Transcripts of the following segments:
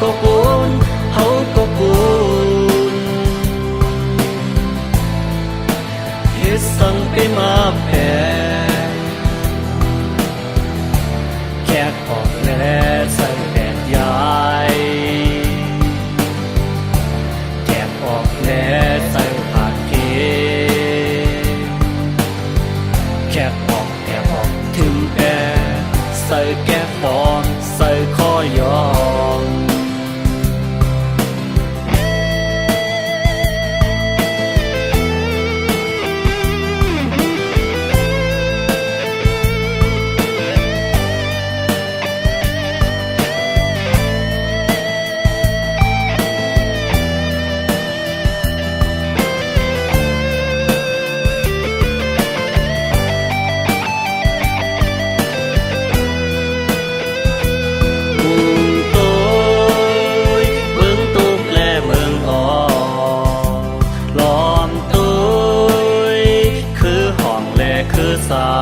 ก็โกนเฮาก็โกนเฮ็ดสั่งไปมาแพ้แขกออกแลใส่แดดยายแขกออกแลใส่ผ้าเกแขกออกถึงแอใส่แก้ฟอนใส่คอยองสา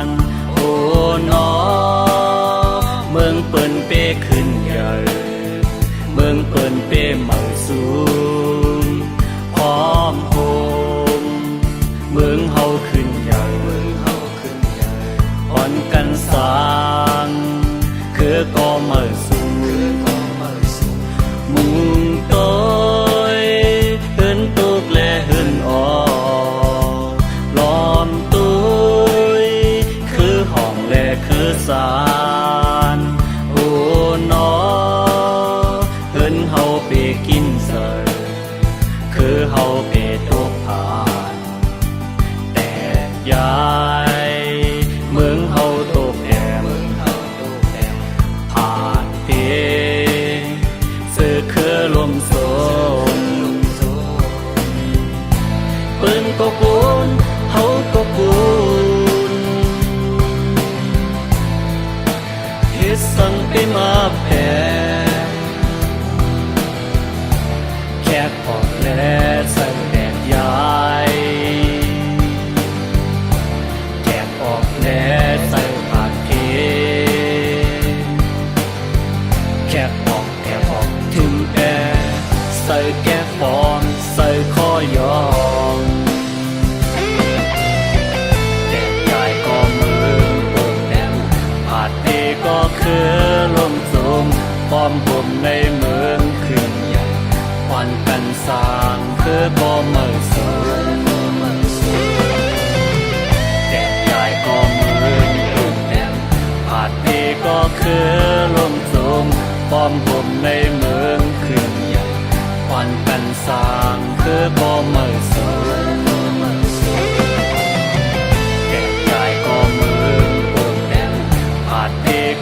รโอ้นอเมืองเปิ้นเป้ขึ้นใหญ่เมืองเปิ้นเป้ใหม่สูงพร้อมโฮมเมืองเฮาขึ้นใหญ่อ่อนกันสางคือก็ใหม่สูงมุงต้อยเฮินตุกและเฮินออสารโอ้นอเฮินเฮาไปกินเสยคือเฮาไปทุกผ่านแต่ยายเมืองเฮาตกแอมผ่านเพสื่อคือลมโซมเปิ้นก็โกนเฮาก็โกนสั่งไปมาแพ้แขกออกแลใส่แดดยายแขกออกแลใส่ผ้าเกแขกออกถึงแอใส่แก้ฟอนใส่คอยองก็คือลมโจมป้อมผมในเมืองขึ้นใหญ่ควันกันสร้างคือบ่เมื่อสูงแดดใหญ่ก็มือลุ่มแดงผาดเพก็คือลมโจมป้อมผมในเมืองขึ้นใหญ่ควันกันสร้างคือบ่เมื่อสูง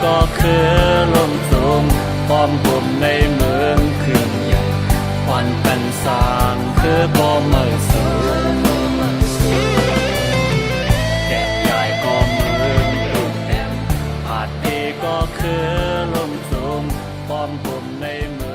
ก็คือลมโจมป้อมผมในเมืองขึ้นใหญ่ควันกันสร้างคือบ่เมื่อสูงแดดใหญ่ก็มือลุ่มแดงผาดเพก็คือลมโจมป้อมผมในเมือง